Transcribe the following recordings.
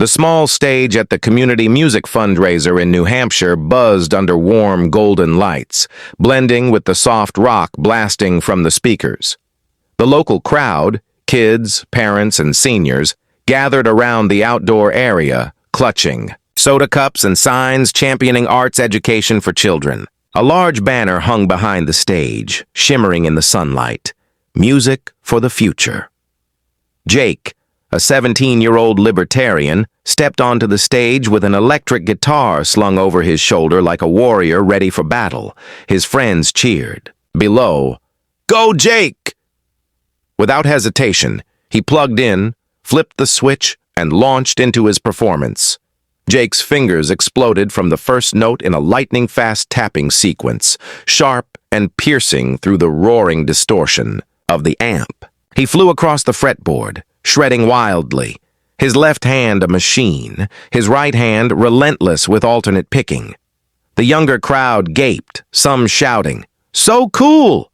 The small stage at the community music fundraiser in New Hampshire buzzed under warm golden lights, blending with the soft rock blasting from the speakers. The local crowd, kids, parents, and seniors, gathered around the outdoor area, clutching soda cups and signs championing arts education for children. A large banner hung behind the stage, shimmering in the sunlight. Music for the future. Jake, a 17-year-old libertarian, stepped onto the stage with an electric guitar slung over his shoulder like a warrior ready for battle. His friends cheered. Below, "Go Jake!" Without hesitation, he plugged in, flipped the switch, and launched into his performance. Jake's fingers exploded from the first note in a lightning-fast tapping sequence, sharp and piercing through the roaring distortion of the amp. He flew across the fretboard, shredding wildly, his left hand a machine, his right hand relentless with alternate picking. The younger crowd gaped, some shouting, "So cool!"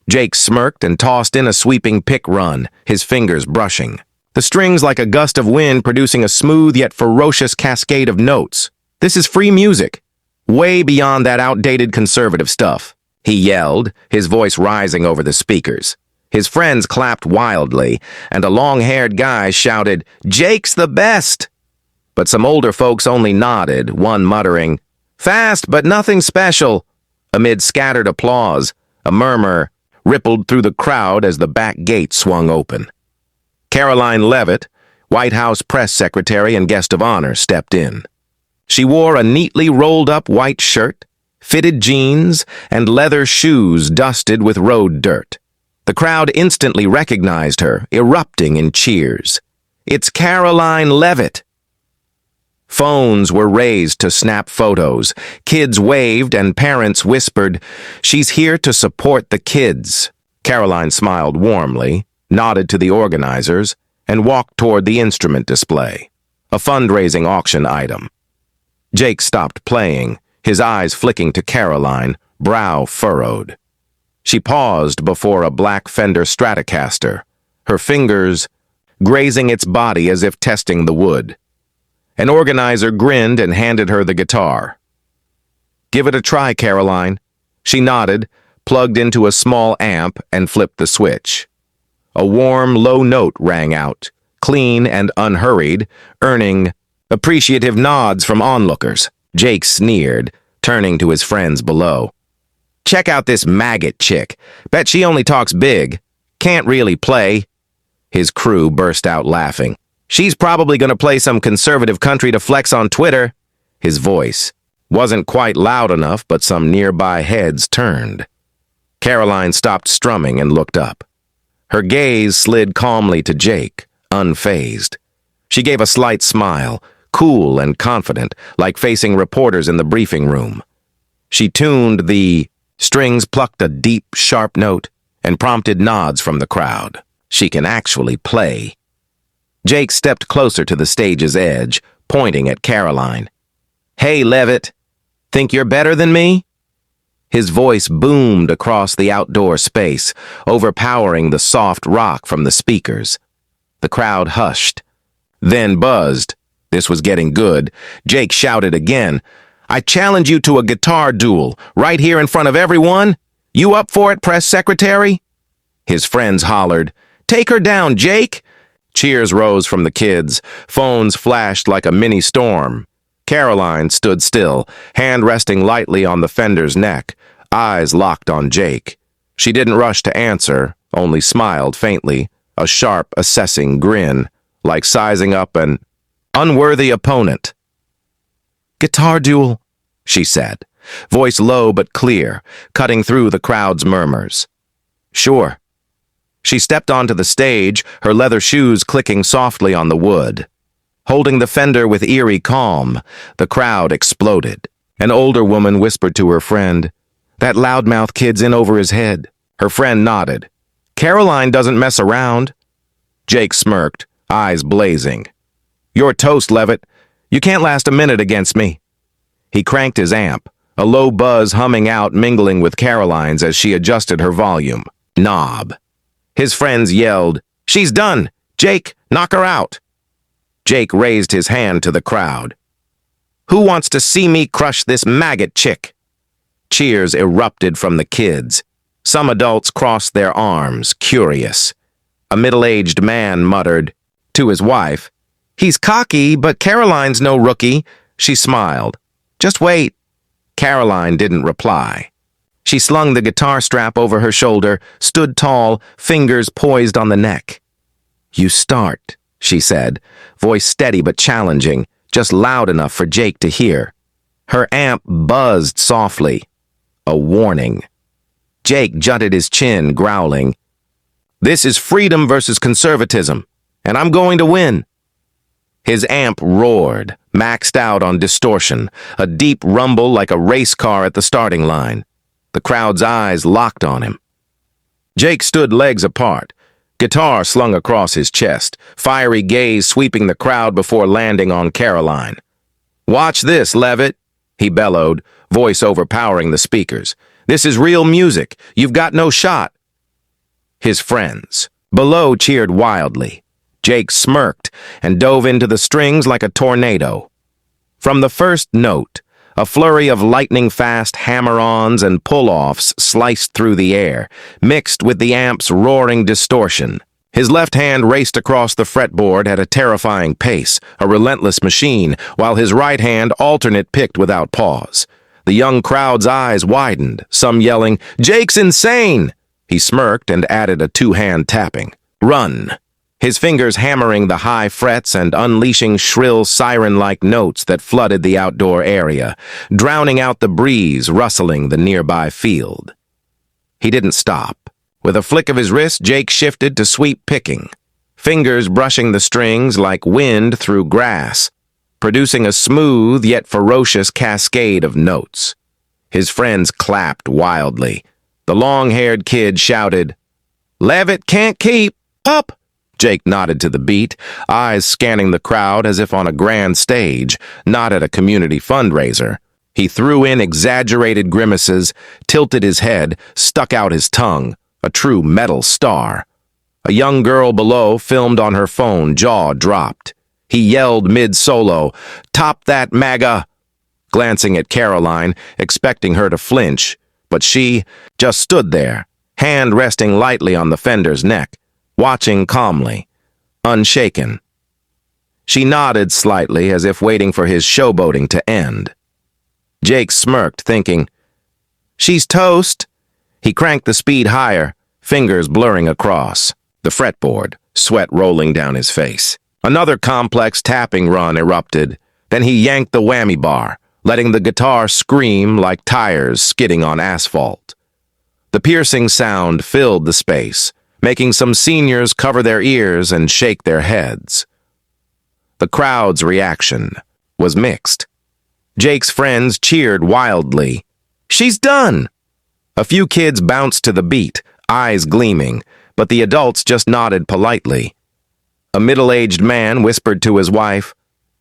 Jake smirked and tossed in a sweeping pick run, his fingers brushing. The strings like a gust of wind producing a smooth yet ferocious cascade of notes. This is free music, way beyond that outdated conservative stuff. He yelled, his voice rising over the speakers. His friends clapped wildly, and a long-haired guy shouted, "Jake's the best!" But some older folks only nodded, one muttering, "Fast, but nothing special." Amid scattered applause, a murmur rippled through the crowd as the back gate swung open. Karoline Leavitt, White House press secretary and guest of honor, stepped in. She wore a neatly rolled-up white shirt, fitted jeans, and leather shoes dusted with road dirt. The crowd instantly recognized her, erupting in cheers. "It's Karoline Leavitt!" Phones were raised to snap photos. Kids waved and parents whispered, "She's here to support the kids." Karoline smiled warmly, nodded to the organizers, and walked toward the instrument display, a fundraising auction item. Jake stopped playing, his eyes flicking to Karoline, brow furrowed. She paused before a black Fender Stratocaster, her fingers grazing its body as if testing the wood. An organizer grinned and handed her the guitar. "Give it a try, Karoline." She nodded, plugged into a small amp, and flipped the switch. A warm, low note rang out, clean and unhurried, earning appreciative nods from onlookers. Jake sneered, turning to his friends below. "Check out this maggot chick. Bet she only talks big. Can't really play." His crew burst out laughing. "She's probably gonna play some conservative country to flex on Twitter." His voice wasn't quite loud enough, but some nearby heads turned. Karoline stopped strumming and looked up. Her gaze slid calmly to Jake, unfazed. She gave a slight smile, cool and confident, like facing reporters in the briefing room. She tuned the strings, plucked a deep, sharp note, and prompted nods from the crowd. She can actually play. Jake stepped closer to the stage's edge, pointing at Karoline. "Hey, Leavitt, think you're better than me?" His voice boomed across the outdoor space, overpowering the soft rock from the speakers. The crowd hushed, then buzzed. This was getting good. Jake shouted again, "I challenge you to a guitar duel, right here in front of everyone. You up for it, press secretary?" His friends hollered, "Take her down, Jake!" Cheers rose from the kids. Phones flashed like a mini storm. Karoline stood still, hand resting lightly on the Fender's neck, eyes locked on Jake. She didn't rush to answer, only smiled faintly, a sharp, assessing grin, like sizing up an unworthy opponent. "Guitar duel," she said, voice low but clear, cutting through the crowd's murmurs. "Sure." She stepped onto the stage, her leather shoes clicking softly on the wood. Holding the Fender with eerie calm, the crowd exploded. An older woman whispered to her friend, "That loudmouth kid's in over his head." Her friend nodded. "Karoline doesn't mess around." Jake smirked, eyes blazing. "You're toast, Leavitt. You can't last a minute against me." He cranked his amp, a low buzz humming out mingling with Karoline's as she adjusted her volume. Knob. His friends yelled, "She's done! Jake, knock her out!" Jake raised his hand to the crowd. "Who wants to see me crush this maggot chick?" Cheers erupted from the kids. Some adults crossed their arms, curious. A middle-aged man muttered to his wife, "He's cocky, but Karoline's no rookie." She smiled. "Just wait." Karoline didn't reply. She slung the guitar strap over her shoulder, stood tall, fingers poised on the neck. "You start," she said, voice steady but challenging, just loud enough for Jake to hear. Her amp buzzed softly. A warning. Jake jutted his chin, growling, "This is freedom versus conservatism, and I'm going to win." His amp roared, maxed out on distortion, a deep rumble like a race car at the starting line. The crowd's eyes locked on him. Jake stood legs apart, guitar slung across his chest, fiery gaze sweeping the crowd before landing on Karoline. "Watch this, Leavitt," he bellowed, voice overpowering the speakers. "This is real music. You've got no shot." His friends below cheered wildly. Jake smirked and dove into the strings like a tornado. From the first note, a flurry of lightning-fast hammer-ons and pull-offs sliced through the air, mixed with the amp's roaring distortion. His left hand raced across the fretboard at a terrifying pace, a relentless machine, while his right hand alternate picked without pause. The young crowd's eyes widened, some yelling, "Jake's insane!" He smirked and added a two-hand tapping. "Run!" His fingers hammering the high frets and unleashing shrill siren-like notes that flooded the outdoor area, drowning out the breeze rustling the nearby field. He didn't stop. With a flick of his wrist, Jake shifted to sweep picking, fingers brushing the strings like wind through grass, producing a smooth yet ferocious cascade of notes. His friends clapped wildly. The long-haired kid shouted, "Leavitt can't keep up!" Jake nodded to the beat, eyes scanning the crowd as if on a grand stage, not at a community fundraiser. He threw in exaggerated grimaces, tilted his head, stuck out his tongue, a true metal star. A young girl below filmed on her phone, jaw dropped. He yelled mid-solo, "Top that, MAGA!" glancing at Karoline, expecting her to flinch, but she just stood there, hand resting lightly on the fender's neck, watching calmly, unshaken. She nodded slightly as if waiting for his showboating to end. Jake smirked, thinking, "She's toast." He cranked the speed higher, fingers blurring across the fretboard, sweat rolling down his face. Another complex tapping run erupted. Then he yanked the whammy bar, letting the guitar scream like tires skidding on asphalt. The piercing sound filled the space, making some seniors cover their ears and shake their heads. The crowd's reaction was mixed. Jake's friends cheered wildly. "She's done!" A few kids bounced to the beat, eyes gleaming, but the adults just nodded politely. A middle-aged man whispered to his wife,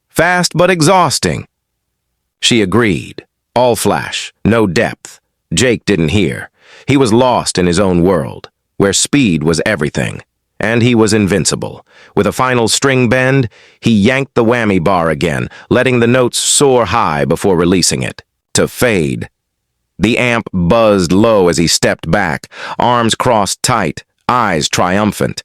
"Fast but exhausting." She agreed. All flash, no depth. Jake didn't hear. He was lost in his own world, where speed was everything, and he was invincible. With a final string bend, he yanked the whammy bar again, letting the notes soar high before releasing it, to fade. The amp buzzed low as he stepped back, arms crossed tight, eyes triumphant.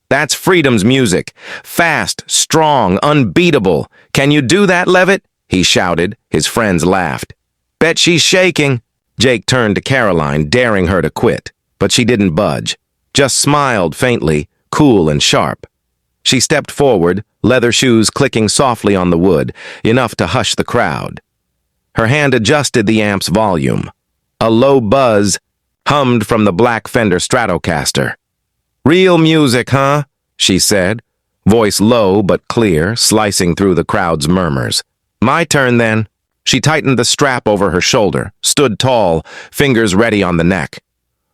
"That's freedom's music. Fast, strong, unbeatable. Can you do that, Leavitt?" he shouted. His friends laughed. "Bet she's shaking." Jake turned to Karoline, daring her to quit, but she didn't budge, just smiled faintly, cool and sharp. She stepped forward, leather shoes clicking softly on the wood, enough to hush the crowd. Her hand adjusted the amp's volume. A low buzz hummed from the black Fender Stratocaster. "Real music, huh?" she said, voice low but clear, slicing through the crowd's murmurs. "My turn, then." She tightened the strap over her shoulder, stood tall, fingers ready on the neck.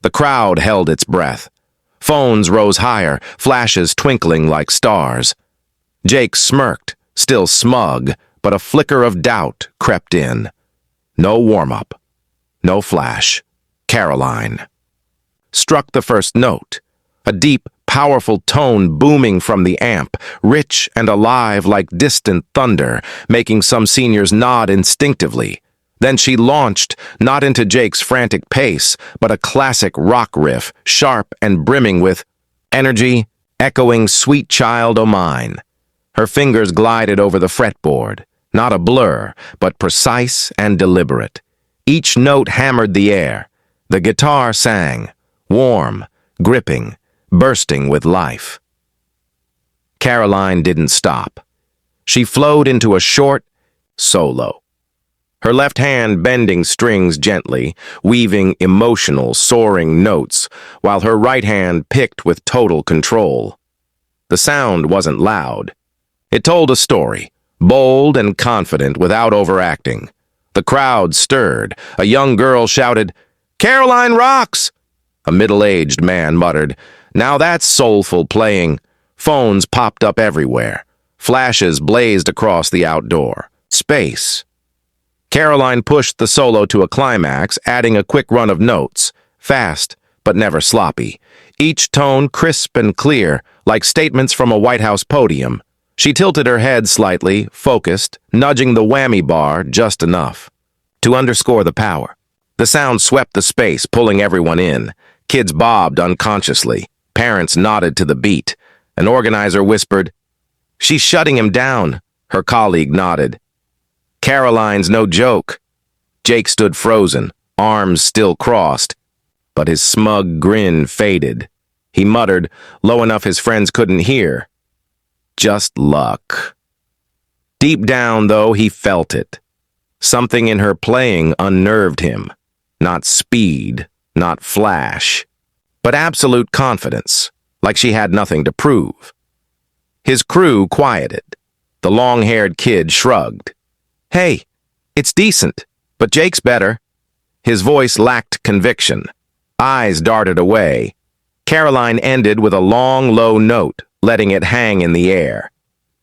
The crowd held its breath. Phones rose higher, flashes twinkling like stars. Jake smirked, still smug, but a flicker of doubt crept in. No warm-up. No flash. Karoline struck the first note, a deep, powerful tone booming from the amp, rich and alive like distant thunder, making some seniors nod instinctively. Then she launched, not into Jake's frantic pace, but a classic rock riff, sharp and brimming with energy, echoing Sweet Child O' Mine. Her fingers glided over the fretboard, not a blur, but precise and deliberate. Each note hammered the air. The guitar sang, warm, gripping, bursting with life. Karoline didn't stop. She flowed into a short solo, her left hand bending strings gently, weaving emotional, soaring notes, while her right hand picked with total control. The sound wasn't loud. It told a story, bold and confident without overacting. The crowd stirred. A young girl shouted, "Karoline rocks!" A middle-aged man muttered, "Now that's soulful playing." Phones popped up everywhere. Flashes blazed across the outdoor space. Karoline pushed the solo to a climax, adding a quick run of notes, fast but never sloppy. Each tone crisp and clear, like statements from a White House podium. She tilted her head slightly, focused, nudging the whammy bar just enough to underscore the power. The sound swept the space, pulling everyone in. Kids bobbed unconsciously. Parents nodded to the beat. An organizer whispered, "She's shutting him down." Her colleague nodded. "Karoline's no joke." Jake stood frozen, arms still crossed, but his smug grin faded. He muttered, low enough his friends couldn't hear, "Just luck." Deep down, though, he felt it. Something in her playing unnerved him. Not speed, not flash, but absolute confidence, like she had nothing to prove. His crew quieted. The long-haired kid shrugged. "Hey, it's decent, but Jake's better." His voice lacked conviction. Eyes darted away. Karoline ended with a long, low note, letting it hang in the air,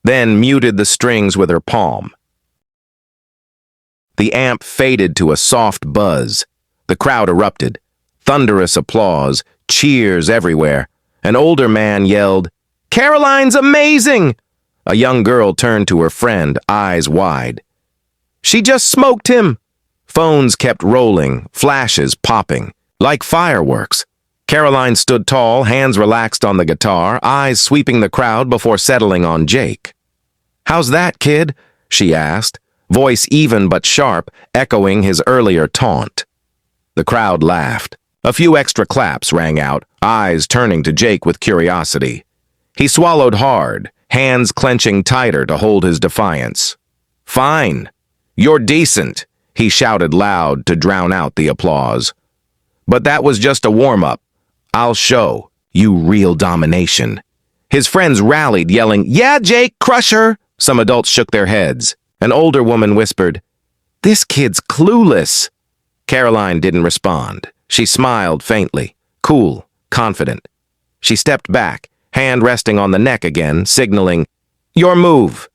then muted the strings with her palm. The amp faded to a soft buzz. The crowd erupted. Thunderous applause, cheers everywhere. An older man yelled, "Karoline's amazing!" A young girl turned to her friend, eyes wide. "She just smoked him!" Phones kept rolling, flashes popping, like fireworks. Karoline stood tall, hands relaxed on the guitar, eyes sweeping the crowd before settling on Jake. "How's that, kid?" she asked, voice even but sharp, echoing his earlier taunt. The crowd laughed. A few extra claps rang out, eyes turning to Jake with curiosity. He swallowed hard, hands clenching tighter to hold his defiance. "Fine. You're decent," he shouted loud to drown out the applause. "But that was just a warm-up. I'll show you real domination." His friends rallied, yelling, "Yeah, Jake, crush her!" Some adults shook their heads. An older woman whispered, "This kid's clueless." Karoline didn't respond. She smiled faintly, cool, confident. She stepped back, hand resting on the neck again, signaling, "Your move."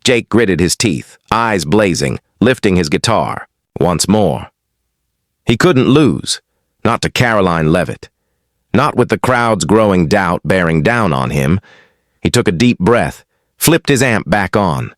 Jake gritted his teeth, eyes blazing, lifting his guitar once more. He couldn't lose, not to Karoline Leavitt. Not with the crowd's growing doubt bearing down on him. He took a deep breath, flipped his amp back on.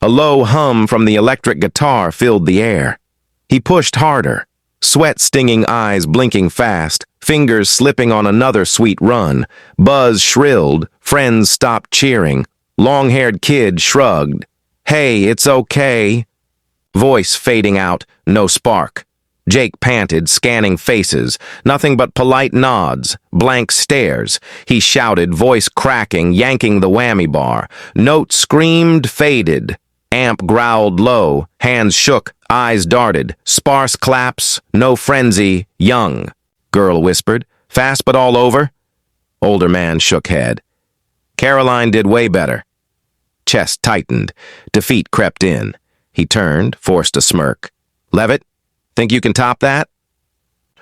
A low hum from the electric guitar filled the air. He pushed harder, sweat-stinging eyes blinking fast, fingers slipping on another sweet run. Buzz shrilled, friends stopped cheering. Long-haired kid shrugged. "Hey, it's okay." Voice fading out, no spark. Jake panted, scanning faces. Nothing but polite nods, blank stares. He shouted, voice cracking, yanking the whammy bar. Note screamed, faded. Amp growled low, hands shook, eyes darted. Sparse claps, no frenzy, young. Girl whispered, "Fast but all over?" Older man shook head. Karoline did way better. Chest tightened. Defeat crept in. He turned, forced a smirk. "Leavitt, think you can top that?"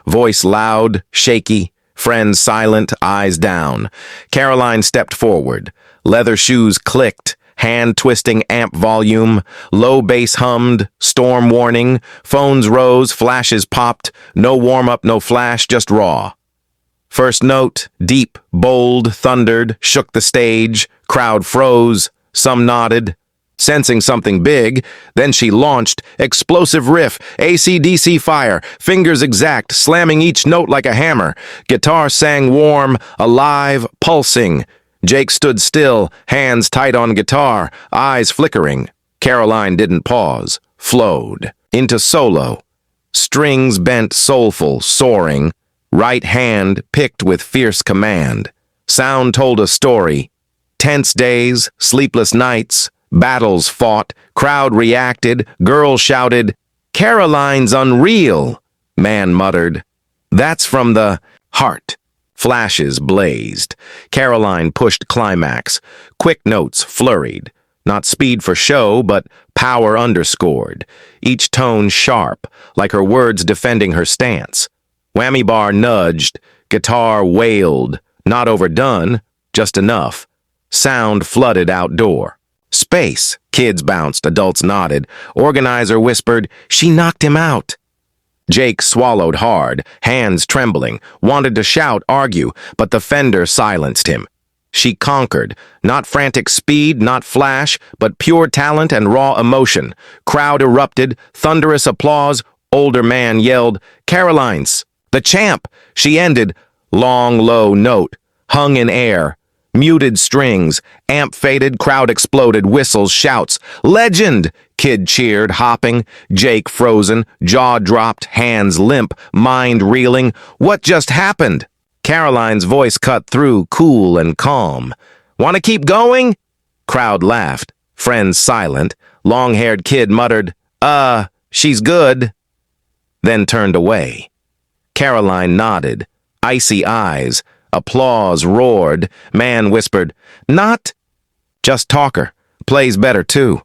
Voice loud, shaky, friends silent, eyes down. Karoline stepped forward. Leather shoes clicked, hand-twisting amp volume. Low bass hummed, storm warning. Phones rose, flashes popped. No warm-up, no flash, just raw. First note, deep, bold, thundered, shook the stage. Crowd froze. Some nodded. Sensing something big, then she launched, explosive riff, AC/DC fire, fingers exact, slamming each note like a hammer. Guitar sang warm, alive, pulsing. Jake stood still, hands tight on guitar, eyes flickering. Karoline didn't pause, flowed, into solo. Strings bent soulful, soaring, right hand picked with fierce command. Sound told a story. Tense days, sleepless nights, battles fought, crowd reacted, girl shouted, "Karoline's unreal," man muttered. That's from the heart. Flashes blazed. Karoline pushed climax. Quick notes flurried. Not speed for show, but power underscored. Each tone sharp, like her words defending her stance. Whammy bar nudged. Guitar wailed. Not overdone, just enough. Sound flooded outdoor. Space. Kids bounced, adults nodded. Organizer whispered, "She knocked him out." Jake swallowed hard, hands trembling, wanted to shout, argue, but the fender silenced him. She conquered. Not frantic speed, not flash, but pure talent and raw emotion. Crowd erupted, thunderous applause. Older man yelled, "Karoline's the champ!" She ended, long, low note, hung in air. Muted strings, amp faded, crowd exploded, whistles, shouts. "Legend!" Kid cheered, hopping. Jake frozen, jaw dropped, hands limp, mind reeling. What just happened? Karoline's voice cut through, cool and calm. "Want to keep going?" Crowd laughed. Friends silent. Long-haired kid muttered, she's good." Then turned away. Karoline nodded. Icy eyes. Applause roared. Man whispered, "Not just talker. Plays better, too."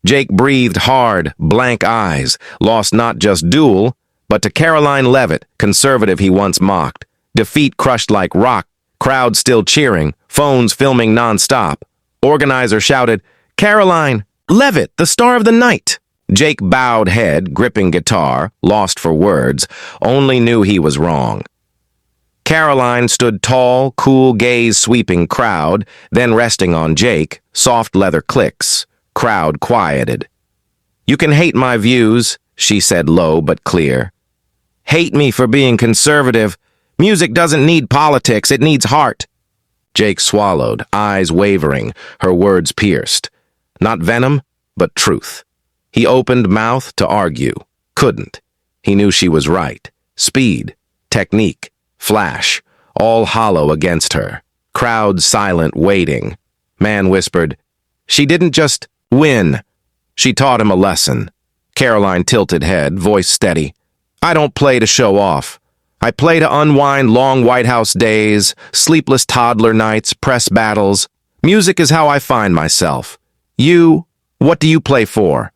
Jake breathed hard, blank eyes, lost not just duel, but to Karoline Leavitt, conservative he once mocked. Defeat crushed like rock, crowd still cheering, phones filming nonstop. Organizer shouted, "Karoline Leavitt, the star of the night." Jake bowed head, gripping guitar, lost for words, only knew he was wrong. Karoline stood tall, cool gaze sweeping crowd, then resting on Jake, soft leather clicks. Crowd quieted. "You can hate my views," she said low but clear. "Hate me for being conservative. Music doesn't need politics, it needs heart." Jake swallowed, eyes wavering, her words pierced. Not venom, but truth. He opened mouth to argue. Couldn't. He knew she was right. Speed, technique, flash, all hollow against her. Crowd silent, waiting. Man whispered, "She didn't just win. She taught him a lesson." Karoline tilted head, voice steady. "I don't play to show off. I play to unwind long White House days, sleepless toddler nights, press battles. Music is how I find myself. What do you play for?"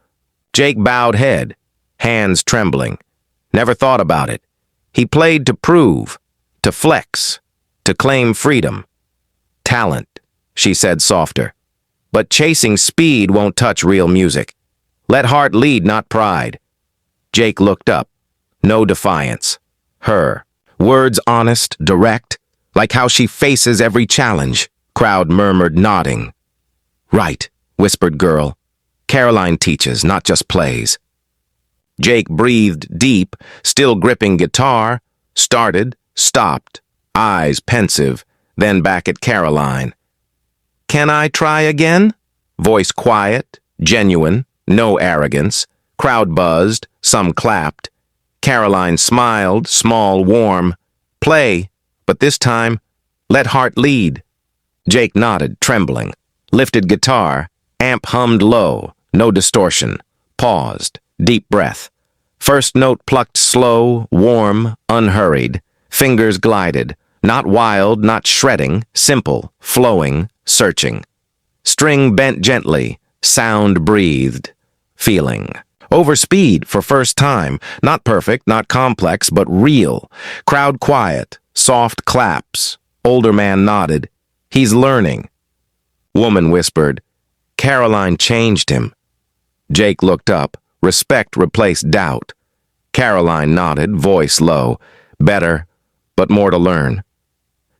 Jake bowed head, hands trembling. Never thought about it. He played to prove, to flex, to claim freedom. "Talent," she said softer. "But chasing speed won't touch real music. Let heart lead, not pride." Jake looked up. No defiance. Her. Words honest, direct, like how she faces every challenge. Crowd murmured, nodding. "Right," whispered girl. "Karoline teaches, not just plays." Jake breathed deep, still gripping guitar, started, stopped, eyes pensive, then back at Karoline. "Can I try again?" Voice quiet, genuine, no arrogance. Crowd buzzed, some clapped. Karoline smiled, small, warm. "Play, but this time, let heart lead." Jake nodded, trembling. Lifted guitar, amp hummed low, no distortion. Paused, deep breath. First note plucked slow, warm, unhurried. Fingers glided, not wild, not shredding, simple, flowing, searching. String bent gently, sound breathed, feeling. Over speed for first time, not perfect, not complex, but real. Crowd quiet, soft claps. Older man nodded. "He's learning." Woman whispered, "Karoline changed him." Jake looked up. Respect replaced doubt. Karoline nodded, voice low. "Better, but more to learn."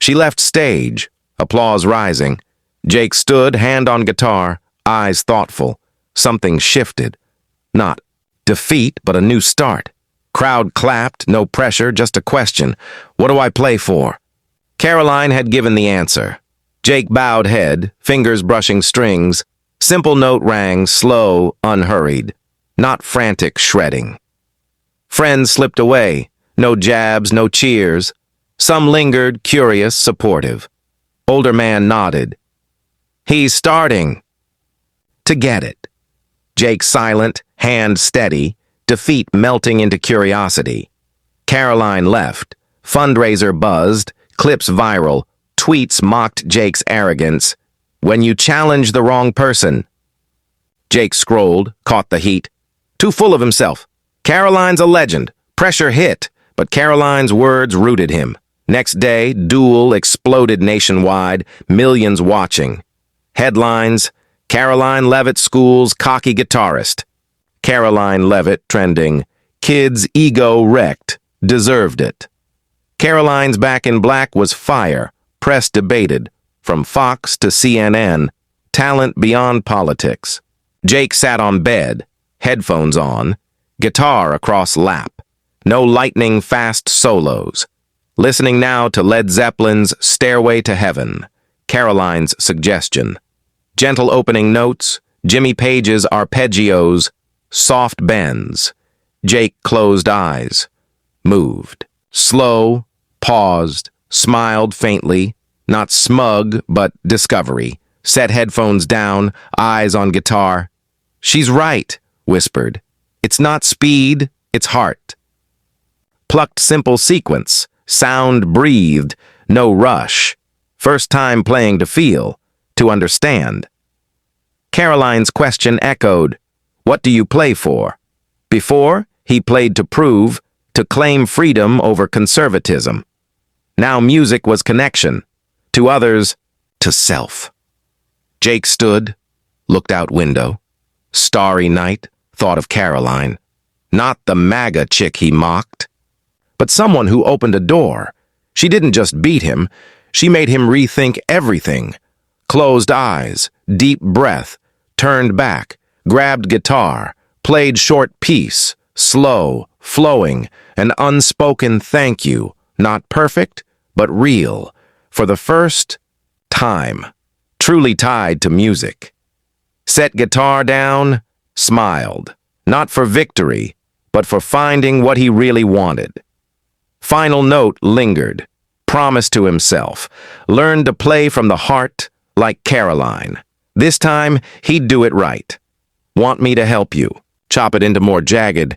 She left stage, applause rising. Jake stood, hand on guitar, eyes thoughtful. Something shifted. Not defeat, but a new start. Crowd clapped, no pressure, just a question. What do I play for? Karoline had given the answer. Jake bowed head, fingers brushing strings. Simple note rang, slow, unhurried. Not frantic shredding. Friends slipped away. No jabs, no cheers. Some lingered, curious, supportive. Older man nodded. He's starting. To get it. Jake silent, hand steady, defeat melting into curiosity. Karoline left. Fundraiser buzzed, clips viral, tweets mocked Jake's arrogance. When you challenge the wrong person. Jake scrolled, caught the heat. Too full of himself. Karoline's a legend. Pressure hit, but Karoline's words rooted him. Next day, Duel exploded nationwide, millions watching. Headlines, Karoline Leavitt schools cocky guitarist. Karoline Leavitt trending, kids ego wrecked, deserved it. Karoline's Back in Black was fire, press debated, from Fox to CNN, talent beyond politics. Jake sat on bed, headphones on, guitar across lap. No lightning fast solos. Listening now to Led Zeppelin's Stairway to Heaven, Karoline's suggestion. Gentle opening notes, Jimmy Page's arpeggios, soft bends. Jake closed eyes, moved. Slow, paused, smiled faintly, not smug, but discovery. Set headphones down, eyes on guitar. She's right, whispered. It's not speed, it's heart. Plucked simple sequence, sound breathed, no rush. First time playing to feel, to understand. Karoline's question echoed, what do you play for? Before, he played to prove, to claim freedom over conservatism. Now music was connection. To others, to self. Jake stood, looked out window. Starry night, thought of Karoline. Not the MAGA chick he mocked, but someone who opened a door. She didn't just beat him, she made him rethink everything. Closed eyes, deep breath, turned back, grabbed guitar, played short piece, slow, flowing, an unspoken thank you, not perfect, but real, for the first time, truly tied to music. Set guitar down, smiled, not for victory, but for finding what he really wanted. Final note lingered, promised to himself, learned to play from the heart like Karoline. This time, he'd do it right. Want me to help you? Chop it into more jagged,